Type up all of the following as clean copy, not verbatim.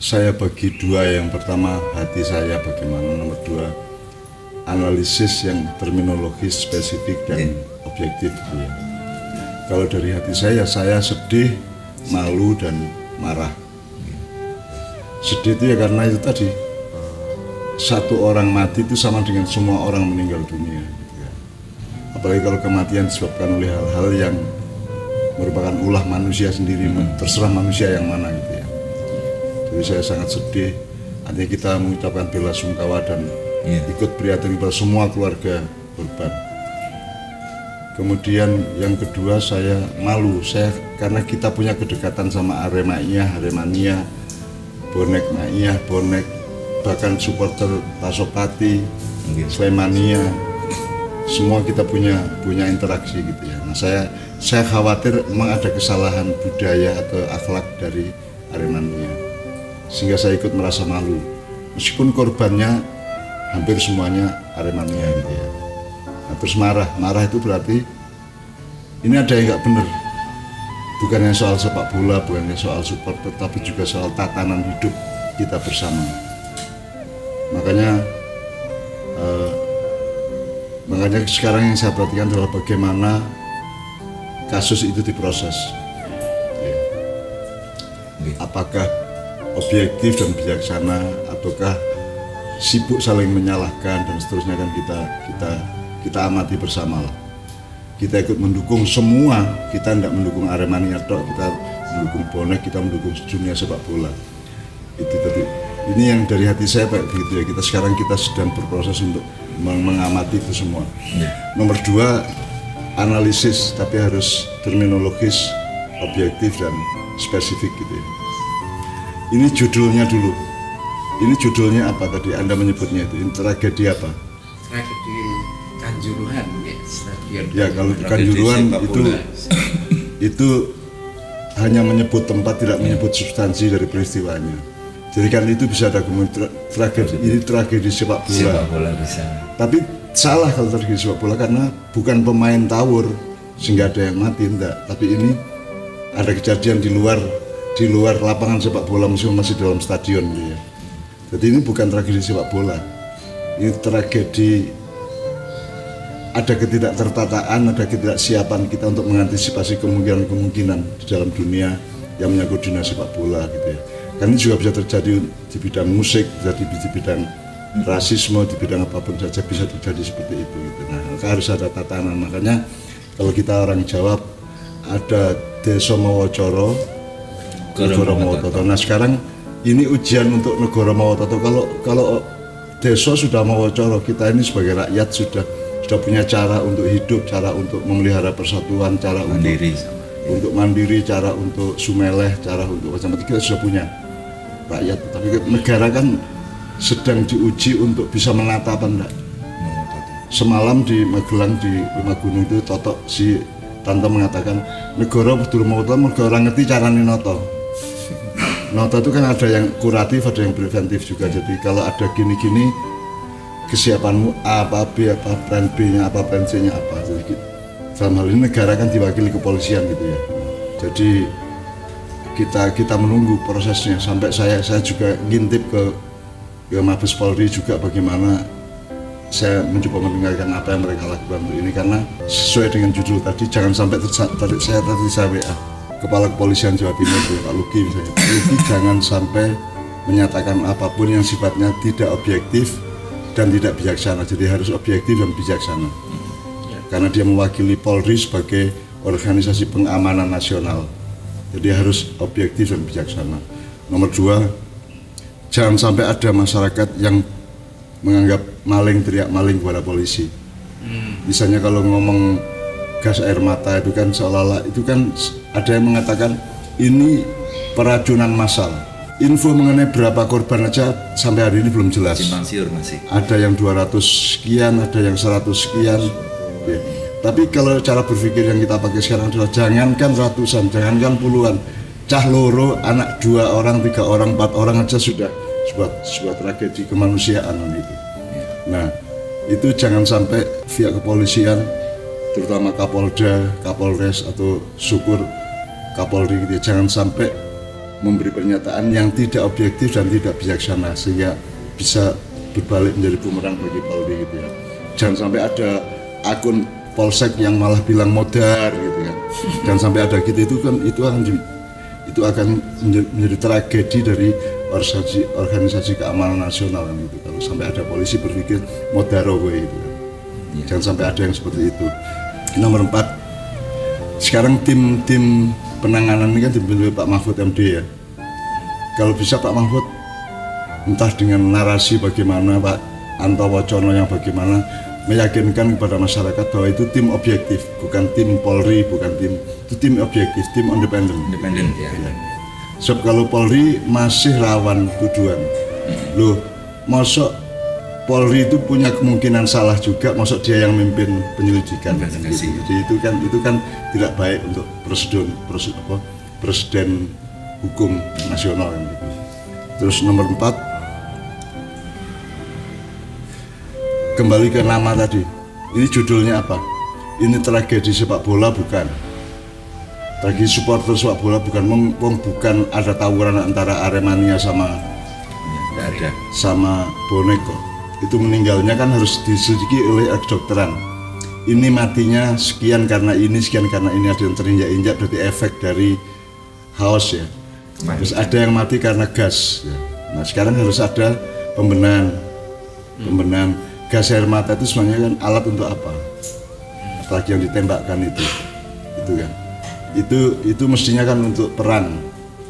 Saya bagi dua, yang pertama hati saya bagaimana, nomor dua analisis yang terminologis spesifik dan objektif gitu ya. Kalau dari hati saya sedih, malu dan marah. Sedih itu ya karena itu tadi, satu orang mati itu sama dengan semua orang meninggal dunia gitu ya. Apalagi kalau kematian disebabkan oleh hal-hal yang merupakan ulah manusia sendiri, terserah manusia yang mana gitu ya. Jadi saya sangat sedih, artinya kita mengucapkan bela sungkawa dan ikut prihatin kepada semua keluarga korban. Kemudian yang kedua saya malu, karena kita punya kedekatan sama Aremania, bonek Maiyah, bonek bahkan supporter Pasopati, Slemania, semua kita punya interaksi gitu ya. Nah saya khawatir memang ada kesalahan budaya atau akhlak dari Aremania, sehingga saya ikut merasa malu meskipun korbannya hampir semuanya Aremania gitu ya. Nah, terus marah itu berarti ini ada yang nggak benar, bukannya soal sepak bola, bukannya soal supporter, tapi juga soal tatanan hidup kita bersama. Makanya sekarang yang saya perhatikan adalah bagaimana kasus itu diproses ya. Apakah objektif dan bijaksana ataukah sibuk saling menyalahkan dan seterusnya, kan kita amati bersama lah. Kita ikut mendukung semua, kita tidak mendukung Aremania tok, kita mendukung bonek, kita mendukung dunia sepak bola. Itu tadi, ini yang dari hati saya Pak, begitu ya. Kita sedang berproses untuk mengamati itu semua. Nomor dua, analisis, tapi harus terminologis, objektif dan spesifik gitu ya. Ini judulnya dulu. Ini judulnya apa tadi Anda menyebutnya itu? Ini tragedi apa? Tragedi Kanjuruhan ya, stadion. Ya, kalau Kanjuruhan itu hanya menyebut tempat, tidak menyebut substansi dari peristiwanya. Jadi kan itu bisa ada tragedi, ini tragedi sepak bola. Sepak bola bisa. Tapi salah kalau tragedi sepak bola karena bukan pemain tawur sehingga ada yang mati, enggak. Tapi ini ada kejadian di luar lapangan sepak bola, masih dalam stadion gitu ya. Jadi ini bukan tragedi sepak bola, ini tragedi ada ketidaktertataan, ada ketidaksiapan kita untuk mengantisipasi kemungkinan-kemungkinan di dalam dunia yang menyangkut dunia sepak bola gitu ya. Karena ini juga bisa terjadi di bidang musik, jadi di bidang rasisme, di bidang apapun saja bisa terjadi seperti itu gitu. Nah, maka harus ada tatanan. Makanya kalau kita orang Jawa ada Desa Mawacoro, Negara Mawototo. Nah sekarang ini ujian untuk Negara Mawototo. Kalau desa sudah Mawacoro, kita ini sebagai rakyat sudah punya cara untuk hidup, cara untuk memelihara persatuan, cara untuk mandiri, cara untuk sumeleh, cara untuk macam-macam, kita sudah punya rakyat. Tapi negara kan sedang diuji untuk bisa menata apa enggak. Semalam di Magelang di Rumah Gunung itu Totok si tante mengatakan negara betul Mawototo, negara ngerti caranya noto. Nota itu kan ada yang kuratif, ada yang preventif juga. Jadi kalau ada gini-gini, kesiapanmu apa B, apa plan B-nya, apa plan C-nya apa. Jadi dalam hal ini negara kan diwakili kepolisian gitu ya. Jadi kita menunggu prosesnya sampai saya juga ngintip ke Mabes Polri juga bagaimana saya mencoba mendengarkan apa yang mereka lakukan untuk ini, karena sesuai dengan judul tadi, jangan sampai saya WA Kepala Kepolisian Jawa Timur Pak Luki misalnya, Pak Luki jangan sampai menyatakan apapun yang sifatnya tidak objektif dan tidak bijaksana. Jadi harus objektif dan bijaksana karena dia mewakili Polri sebagai organisasi pengamanan nasional, jadi harus objektif dan bijaksana. Nomor dua, jangan sampai ada masyarakat yang menganggap maling teriak maling kepada polisi. Misalnya kalau ngomong gas air mata itu kan seolah-olah itu kan ada yang mengatakan ini peracunan massal. Info mengenai berapa korban aja sampai hari ini belum jelas. Masih. Ada yang 200 sekian, ada yang 100 sekian. Ya. Tapi kalau cara berpikir yang kita pakai sekarang adalah jangankan ratusan, jangankan puluhan, cah loro, anak 2 orang, 3 orang, 4 orang aja sudah sebuah tragedi kemanusiaan itu. Nah, itu jangan sampai via kepolisian, terutama Kapolda, Kapolres atau syukur Kapolri gitu ya, jangan sampai memberi pernyataan yang tidak objektif dan tidak bijaksana sehingga bisa berbalik menjadi bumerang bagi Polri gitu ya. Jangan sampai ada akun polsek yang malah bilang modar gitu kan. Jangan sampai ada gitu, itu akan menjadi tragedi dari organisasi keamanan nasional kan, gitu. Kalau sampai ada polisi berpikir modaro gitu kan. Jangan sampai ada yang seperti itu. Nomor 4, sekarang tim penanganan ini kan dipimpin oleh Pak Mahfud MD ya. Kalau bisa Pak Mahfud entah dengan narasi bagaimana, Pak Anto Wocono yang bagaimana meyakinkan kepada masyarakat bahwa itu tim objektif, bukan tim Polri, itu tim objektif, tim independen. Independen ya. Sebab kalau Polri masih rawan tuduhan. Loh, masuk Polri itu punya kemungkinan salah juga, masuk dia yang memimpin penyelidikan. Jadi itu kan tidak baik untuk presiden hukum nasional kan gitu. Terus nomor 4, kembali ke nama tadi. Ini judulnya apa? Ini tragedi sepak bola bukan? Tragedi supporter sepak bola bukan. Bukan ada tawuran antara Aremania sama Boneko. Itu meninggalnya kan harus diselidiki oleh kedokteran. Ini matinya sekian karena ini, sekian karena ini, ada yang terinjak-injak, berarti efek dari haus ya. Terus ada yang mati karena gas ya. Nah sekarang harus ada pembenahan. Gas air mata itu sebenarnya kan alat untuk apa? Apalagi yang ditembakkan itu kan. Itu mestinya kan untuk perang,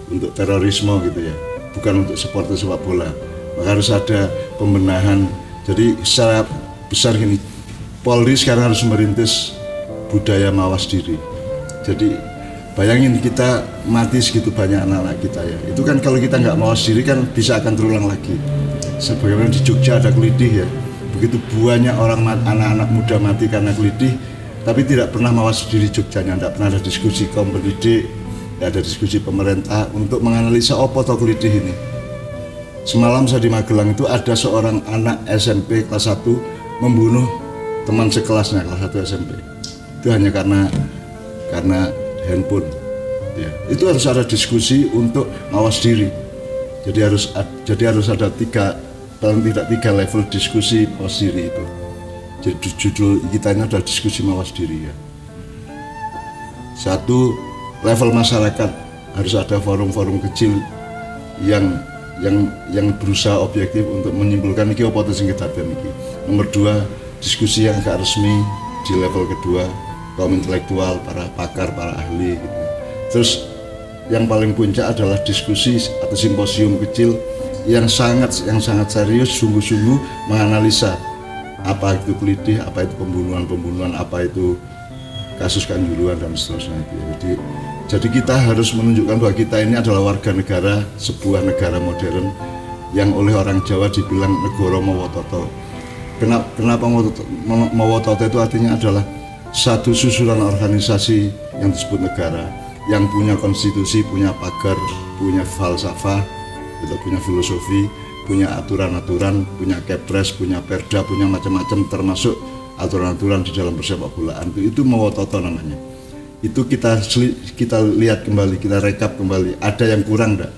untuk terorisme gitu ya, bukan untuk supporter sepak bola. Maka harus ada pembenahan. Jadi secara besar gini, Polri sekarang harus merintis budaya mawas diri. Jadi bayangin kita mati segitu banyak anak-anak kita ya. Itu kan kalau kita nggak mawas diri kan bisa akan terulang lagi. Sebagaimana di Jogja ada kelitih ya. Begitu banyak orang anak-anak muda mati karena kelitih, tapi tidak pernah mawas diri Jogjanya, tidak pernah ada diskusi kaum pendidik, tidak ada diskusi pemerintah untuk menganalisa apa toh kelitih ini. Semalam saya di Magelang itu ada seorang anak SMP kelas 1 membunuh teman sekelasnya kelas 1 SMP. Itu hanya karena handphone. Ya. Itu harus ada diskusi untuk mawas diri. Jadi harus ada paling tidak 3 level diskusi mawas diri itu. Jadi judul kita ini adalah diskusi mawas diri ya. 1, level masyarakat harus ada forum-forum kecil yang berusaha objektif untuk menyimpulkan ini apa sing kedadean iki. Nomor 2, diskusi yang agak resmi di level kedua, kaum intelektual, para pakar, para ahli gitu. Terus yang paling puncak adalah diskusi atau simposium kecil yang sangat serius, sungguh-sungguh menganalisa apa itu kelitih, apa itu pembunuhan, apa itu kasus Kanjuruhan dan seterusnya itu. Jadi kita harus menunjukkan bahwa kita ini adalah warga negara, sebuah negara modern yang oleh orang Jawa dibilang negara Mawototo. Kenapa Mawototo itu artinya adalah satu susunan organisasi yang disebut negara, yang punya konstitusi, punya pagar, punya falsafah, atau punya filosofi, punya aturan-aturan, punya kepres, punya perda, punya macam-macam, termasuk aturan-aturan di dalam persepak bolaan. Itu Mawototo namanya. Itu kita lihat kembali, kita rekap kembali, ada yang kurang enggak?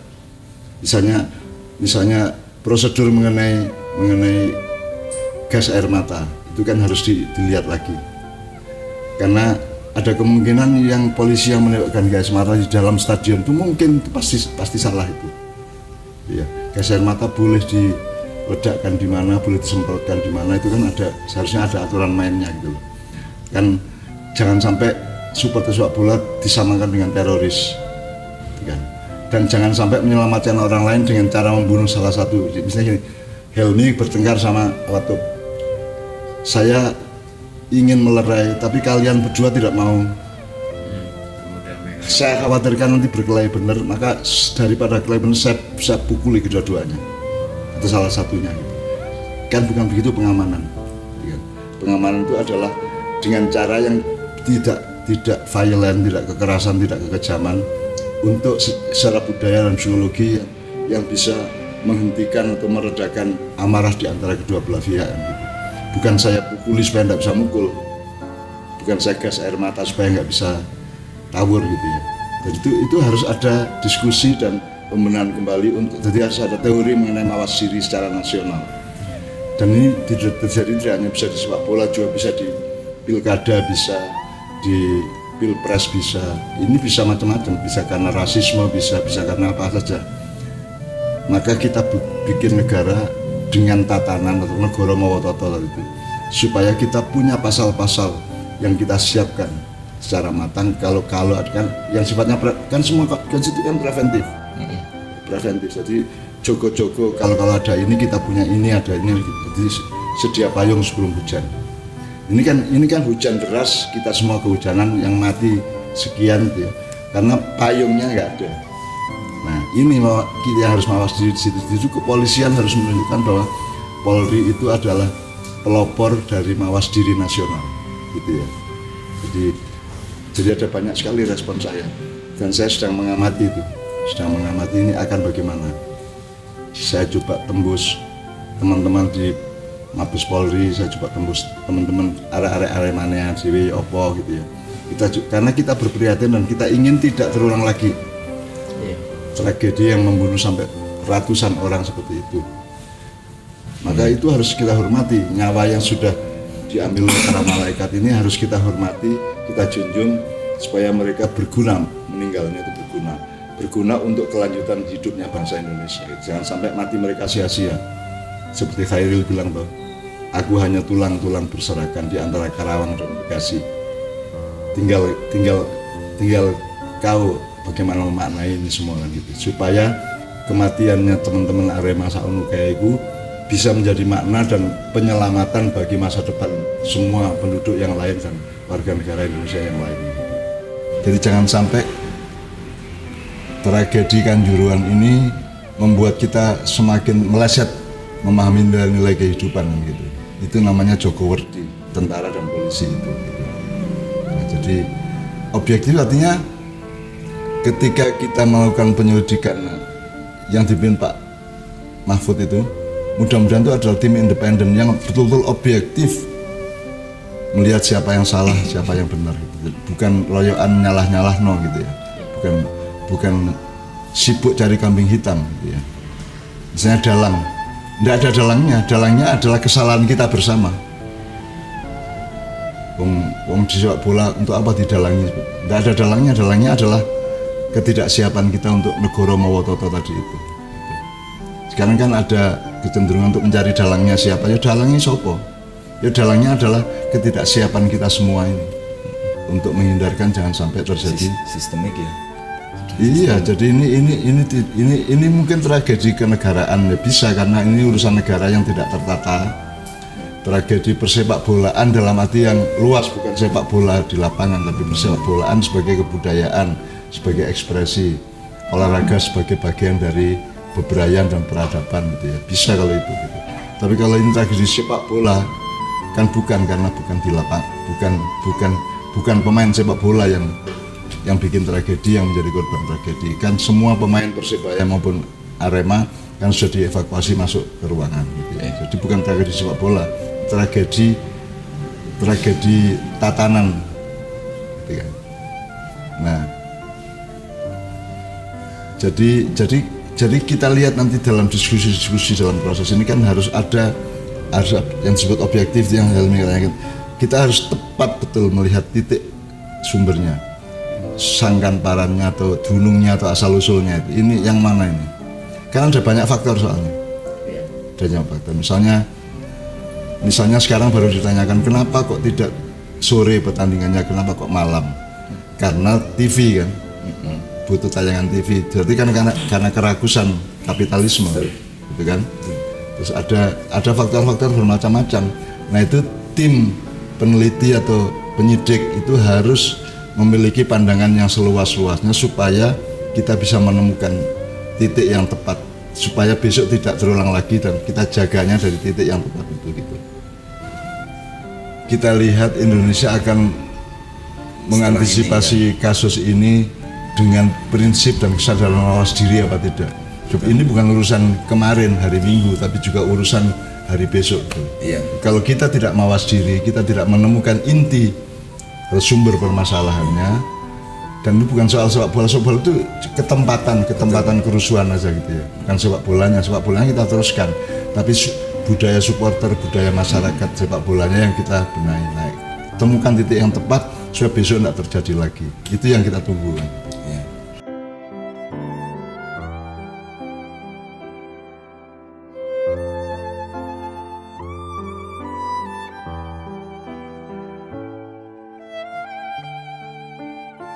Misalnya prosedur mengenai gas air mata itu kan harus dilihat lagi, karena ada kemungkinan yang polisi yang menembakkan gas air mata di dalam stadion itu mungkin pasti salah itu ya. Gas air mata boleh diledakkan di mana, boleh disemprotkan di mana, itu kan seharusnya ada aturan mainnya gitu loh. Kan jangan sampai supporter sepak bola disamakan dengan teroris kan? Dan jangan sampai menyelamatkan orang lain dengan cara membunuh salah satu. Misalnya gini, Helmi bertengkar sama Watub, saya ingin melerai tapi kalian berdua tidak mau, saya khawatirkan nanti berkelahi benar, maka daripada kelahi benar saya pukuli kedua-duanya atau salah satunya gitu. Kan bukan begitu pengamanan kan? Pengamanan itu adalah dengan cara yang tidak violent, tidak kekerasan, tidak kekejaman, untuk secara budaya dan psikologi yang bisa menghentikan atau meredakan amarah di antara kedua belah pihak gitu. Bukan saya pukuli supaya tidak bisa mukul, bukan saya gas air mata supaya nggak bisa tawur gitu ya. Dan itu harus ada diskusi dan pembenahan kembali untuk jadi harus ada teori mengenai mawas diri secara nasional. Dan ini terjadi tidak hanya bisa di sepak bola, juga bisa di pilkada, bisa di pilpres, bisa. Ini bisa macam-macam, bisa karena rasisme, bisa karena apa saja. Maka kita bikin negara dengan tatanan atau negara mawototo itu, supaya kita punya pasal-pasal yang kita siapkan secara matang. Kalau kan yang sifatnya kan semua konstitusi kan preventif. Jadi jogo-jogo kalau ada ini kita punya ini, ada ini, jadi sedia payung sebelum hujan. Ini kan hujan deras, kita semua kehujanan, yang mati sekian gitu ya, karena payungnya nggak ada. Nah ini kita harus mawas diri di situ. Jadi kepolisian harus menunjukkan bahwa Polri itu adalah pelopor dari mawas diri nasional, gitu ya. Jadi ada banyak sekali respon saya, dan saya sedang mengamati itu, ini akan bagaimana. Saya coba tembus teman-teman di Mabes Polri, saya coba tembus teman-teman arek-arek Aremania, Dewi Opo gitu ya. Karena kita berprihatin dan kita ingin tidak terulang lagi tragedi yang membunuh sampai ratusan orang seperti itu. Maka itu harus kita hormati, nyawa yang sudah diambil oleh para malaikat ini harus kita hormati, kita junjung supaya mereka berguna, meninggalnya itu berguna untuk kelanjutan hidupnya bangsa Indonesia. Jangan sampai mati mereka sia-sia. Seperti Khairil bilang bahwa aku hanya tulang-tulang berserakan di antara Karawang dan Bekasi. Tinggal kau bagaimana memaknai ini semua kan gitu. Supaya kematiannya teman-teman Arema Saunu Kayaiku bisa menjadi makna dan penyelamatan bagi masa depan semua penduduk yang lain dan warga negara Indonesia yang lain. Jadi jangan sampai tragedi Kanjuruhan ini membuat kita semakin meleset memahami nilai-nilai kehidupan gitu. Itu namanya Jogowerdi, tentara dan polisi itu. Nah, jadi objektif artinya ketika kita melakukan penyelidikan yang dipimpin Pak Mahfud itu, mudah-mudahan itu adalah tim independen yang betul-betul objektif melihat siapa yang salah, siapa yang benar gitu. Bukan royokan nyalah-nyalah gitu ya. Bukan sibuk cari kambing hitam gitu ya. Misalnya dalang, tidak ada dalangnya adalah kesalahan kita bersama. Wong di sepak bola untuk apa didalangi? Tidak ada dalangnya adalah ketidaksiapan kita untuk negara mawototo tadi itu. Sekarang kan ada kecenderungan untuk mencari dalangnya siapa, ya dalangnya siapa? Ya dalangnya adalah ketidaksiapan kita semua ini untuk menghindarkan jangan sampai terjadi sistemik ya. Iya, jadi ini mungkin tragedi kenegaraan ya, bisa karena ini urusan negara yang tidak tertata. Tragedi persepak bolaan dalam arti yang luas, bukan sepak bola di lapangan, tapi persepak bolaan sebagai kebudayaan, sebagai ekspresi olahraga, sebagai bagian dari bebrayan dan peradaban gitu ya. Bisa kalau itu gitu. Tapi kalau ini tragedi sepak bola kan bukan, karena bukan di lapangan, bukan pemain sepak bola yang bikin tragedi, yang menjadi korban tragedi. Kan semua pemain Persebaya maupun Arema kan sudah dievakuasi masuk ke ruangan gitu ya. Jadi bukan tragedi sepak bola, tragedi tatanan gitu kan. Nah, jadi kita lihat nanti dalam diskusi dalam proses ini kan harus ada yang disebut objektif, yang kita harus tepat betul melihat titik sumbernya, sangkan parannya atau dunungnya atau asal usulnya itu. Ini yang mana ini? Karena ada banyak faktor soalnya. Ada banyak faktor. Misalnya sekarang baru ditanyakan kenapa kok tidak sore pertandingannya, kenapa kok malam? Karena TV kan, butuh tayangan TV. Jadi kan karena kerakusan kapitalisme, gitu kan. Terus ada faktor-faktor bermacam-macam. Nah itu tim peneliti atau penyidik itu harus memiliki pandangan yang seluas-luasnya supaya kita bisa menemukan titik yang tepat, supaya besok tidak terulang lagi dan kita jaganya dari titik yang tepat itu gitu. Kita lihat Indonesia akan mengantisipasi kasus ini dengan prinsip dan kesadaran mawas diri apa tidak. Ini bukan urusan kemarin hari Minggu, tapi juga urusan hari besok. Iya. Kalau kita tidak mawas diri, kita tidak menemukan inti sumber permasalahannya, Dan itu bukan soal sepak bola itu ketempatan kerusuhan aja gitu ya. Bukan sepak bolanya kita teruskan. Tapi budaya supporter, budaya masyarakat sepak bolanya yang kita benahi naik. Temukan titik yang tepat supaya besok tidak terjadi lagi. Itu yang kita tunggu.